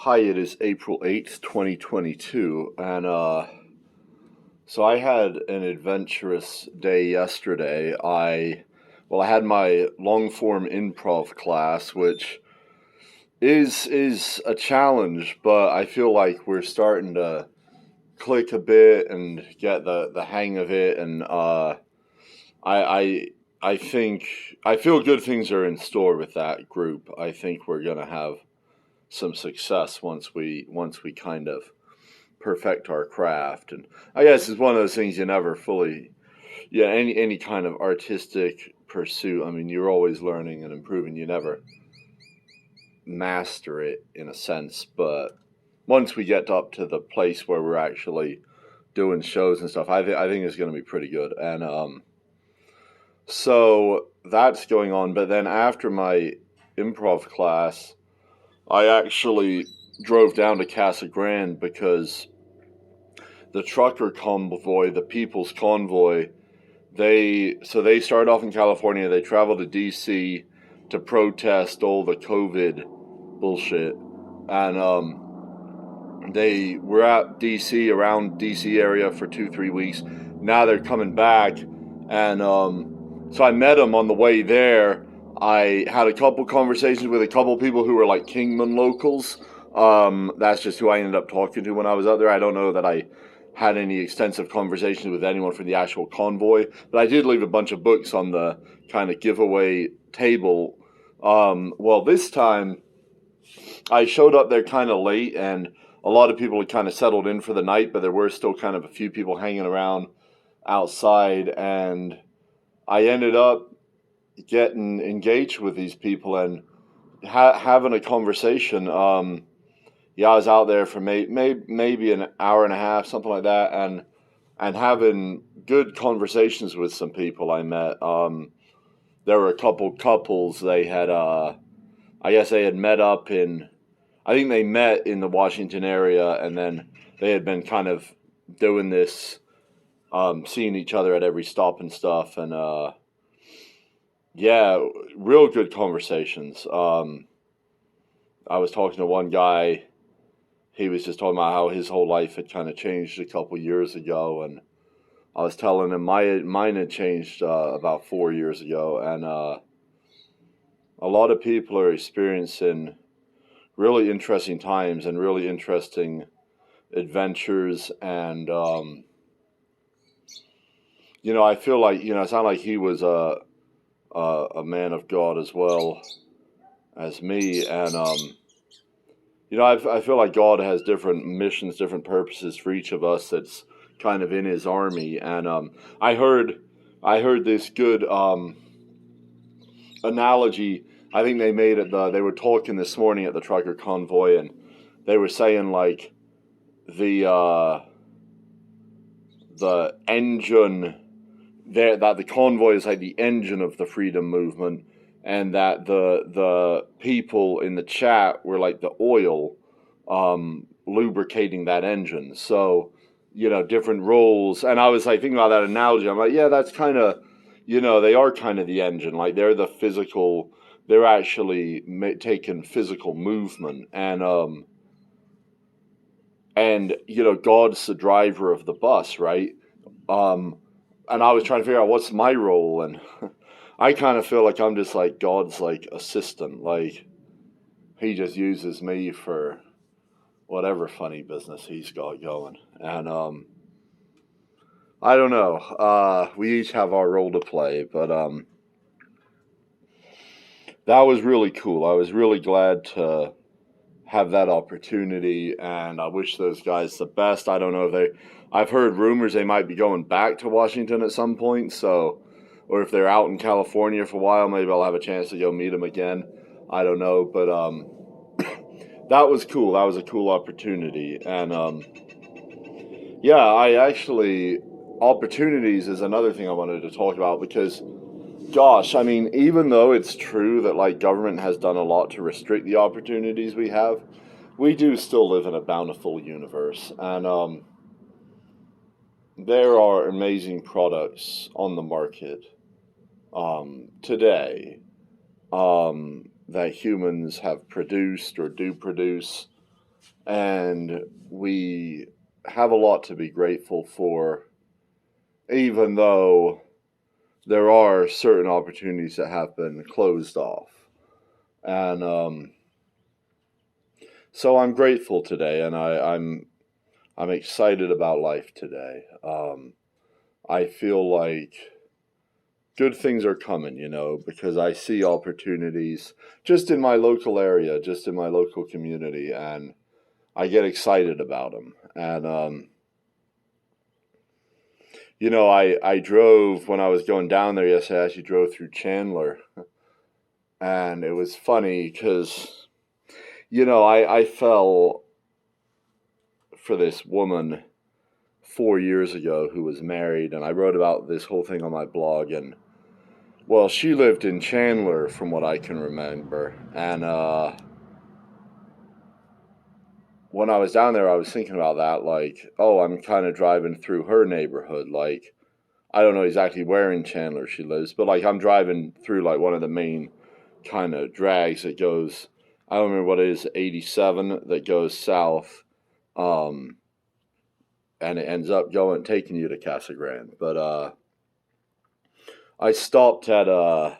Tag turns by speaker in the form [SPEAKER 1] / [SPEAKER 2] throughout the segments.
[SPEAKER 1] Hi, it is April 8th, 2022, and so I had an adventurous day yesterday. I had my long form improv class, which is a challenge, but I feel like we're starting to click a bit and get the hang of it, and I I I think I feel good things are in store with that group. I think we're gonna have some success once we kind of perfect our craft. And I guess it's one of those things you never fully, yeah, any kind of artistic pursuit. I mean, you're always learning and improving. You never master it in a sense, but once we get up to the place where we're actually doing shows and stuff, I think it's going to be pretty good. And so that's going on. But then after my improv class, I actually drove down to Casa Grande because the trucker convoy, the People's Convoy, they started off in California. They traveled to D.C. to protest all the COVID bullshit, and they were at D.C. around D.C. area for 2-3 weeks. Now they're coming back, and so I met them on the way there. I had a couple conversations with a couple people who were like Kingman locals. That's just who I ended up talking to when I was out there. I don't know that I had any extensive conversations with anyone from the actual convoy, but I did leave a bunch of books on the kind of giveaway table. This time I showed up there kind of late, and a lot of people had kind of settled in for the night, but there were still kind of a few people hanging around outside, and I ended up getting engaged with these people and having a conversation. I was out there for maybe an hour and a half, something like that, and having good conversations with some people I met. There were a couple couples. They had, I guess they had met up in, I think they met in the Washington area, and then they had been kind of doing this, seeing each other at every stop and stuff, and real good conversations. I was talking to one guy. He was just talking about how his whole life had kind of changed a couple years ago, and I was telling him mine had changed about 4 years ago, and a lot of people are experiencing really interesting times and really interesting adventures, and I feel like it sounded like he was a man of God as well as me, and I feel like God has different missions, different purposes for each of us. That's kind of in His army, and I heard this good analogy. I think they made it. They were talking this morning at the trucker convoy, and they were saying like the engine there, that the convoy is like the engine of the freedom movement, and that the people in the chat were like the oil lubricating that engine. So, different roles. And I was like thinking about that analogy. I'm like, yeah, that's kind of, they are kind of the engine. Like they're actually taking physical movement, and God's the driver of the bus, right? And I was trying to figure out what's my role, and I kind of feel like I'm just like God's like assistant. Like He just uses me for whatever funny business He's got going. And I don't know. We each have our role to play, but that was really cool. I was really glad to have that opportunity, and I wish those guys the best. I don't know if I've heard rumors they might be going back to Washington at some point, so, or if they're out in California for a while, maybe I'll have a chance to go meet them again. I don't know, but that was cool. That was a cool opportunity, and opportunities is another thing I wanted to talk about because, gosh, I mean, even though it's true that like government has done a lot to restrict the opportunities we have, we do still live in a bountiful universe, and there are amazing products on the market today that humans have produced or do produce, and we have a lot to be grateful for, even though there are certain opportunities that have been closed off. And so I'm grateful today, and I'm excited about life today. I feel like good things are coming, because I see opportunities just in my local area, just in my local community, and I get excited about them. And I drove when I was going down there yesterday. I actually drove through Chandler, and it was funny because I fell for this woman 4 years ago who was married, and I wrote about this whole thing on my blog. And well, she lived in Chandler from what I can remember, and when I was down there, I was thinking about that, like, oh, I'm kind of driving through her neighborhood. Like, I don't know exactly where in Chandler she lives, but like I'm driving through like one of the main kind of drags that goes, I don't remember what it is, 87 that goes south, and it ends up taking you to Casa Grande. But I stopped at a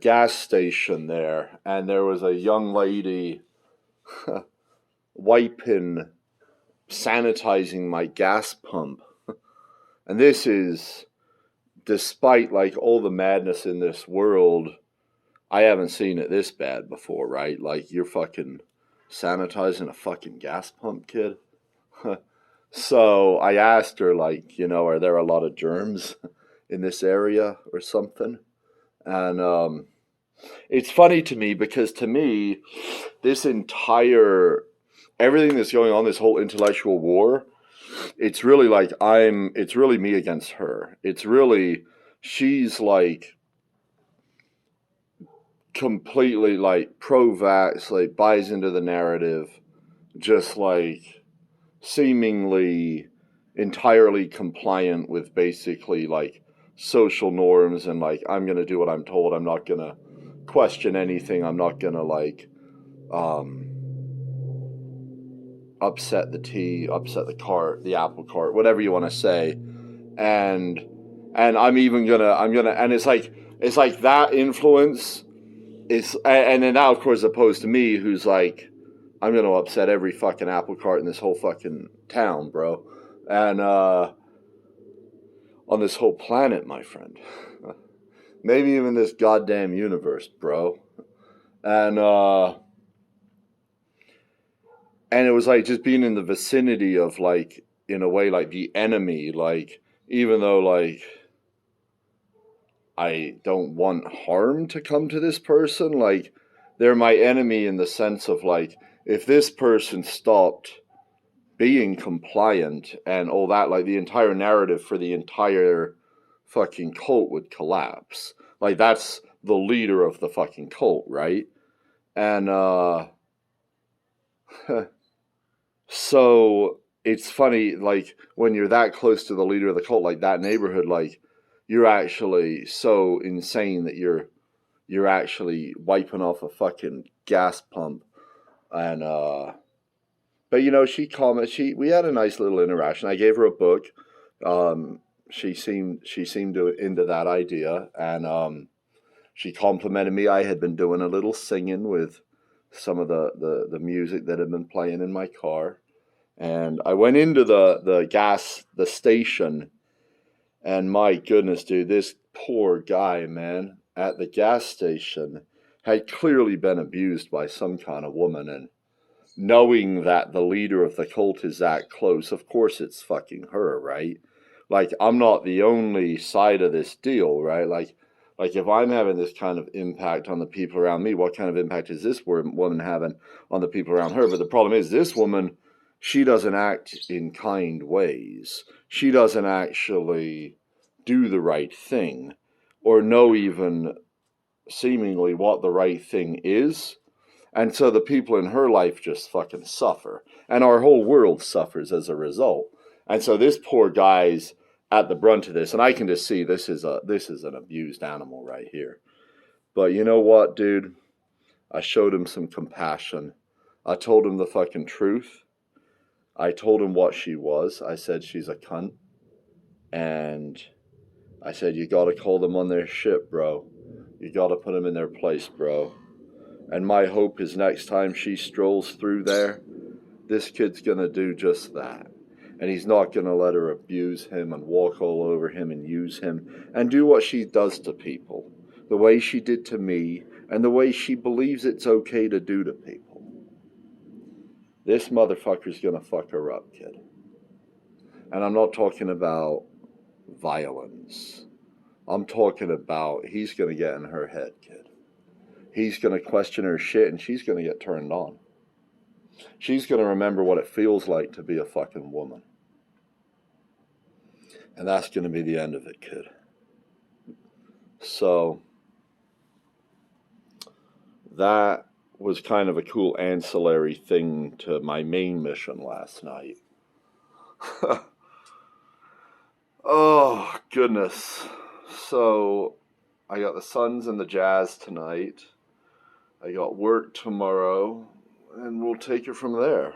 [SPEAKER 1] gas station there, and there was a young lady sanitizing my gas pump. And this is, despite like all the madness in this world, I haven't seen it this bad before, right? Like, you're fucking sanitizing a fucking gas pump, kid. So I asked her, like, are there a lot of germs in this area or something? And it's funny to me because, to me, everything that's going on, this whole intellectual war, it's really like it's really me against her. It's really, she's like completely like pro-vax, like buys into the narrative, just like seemingly entirely compliant with basically like social norms, and like, I'm gonna do what I'm told. I'm not gonna question anything. I'm not gonna like upset the cart, the apple cart, whatever you want to say. And I'm gonna and it's like that influence is, and then now, of course, opposed to me, who's like, I'm gonna upset every fucking apple cart in this whole fucking town, bro, and on this whole planet, my friend, maybe even this goddamn universe, bro. And it was like just being in the vicinity of, like, in a way, like the enemy, like, even though like I don't want harm to come to this person, like, they're my enemy in the sense of like, if this person stopped being compliant and all that, like, the entire narrative for the entire fucking cult would collapse. Like, that's the leader of the fucking cult, right? And so it's funny, like, when you're that close to the leader of the cult, like that neighborhood, like, you're actually so insane that you're actually wiping off a fucking gas pump. And but we had a nice little interaction. I gave her a book. She seemed into that idea, and she complimented me. I had been doing a little singing with some of the music that had been playing in my car. And I went into the station, and my goodness, dude, this poor guy, man, at the gas station had clearly been abused by some kind of woman. And knowing that the leader of the cult is that close, of course it's fucking her, right? Like, I'm not the only side of this deal, right? Like if I'm having this kind of impact on the people around me, what kind of impact is this woman having on the people around her? But the problem is, this woman, she doesn't act in kind ways. She doesn't actually do the right thing, or know even seemingly what the right thing is. And so the people in her life just fucking suffer. And our whole world suffers as a result. And so this poor guy's at the brunt of this. And I can just see this is an abused animal right here. But you know what, dude? I showed him some compassion. I told him the fucking truth. I told him what she was. I said she's a cunt. And I said, you gotta call them on their shit, bro. You gotta put them in their place, bro. And my hope is next time she strolls through there, this kid's gonna do just that. And he's not gonna let her abuse him and walk all over him and use him and do what she does to people. The way she did to me and the way she believes it's okay to do to people. This motherfucker's gonna fuck her up, kid. And I'm not talking about violence. I'm talking about he's gonna get in her head, kid. He's gonna question her shit and she's gonna get turned on. She's gonna remember what it feels like to be a fucking woman. And that's gonna be the end of it, kid. So that was kind of a cool ancillary thing to my main mission last night. Oh, goodness. So I got the Suns and the Jazz tonight. I got work tomorrow, and we'll take it from there.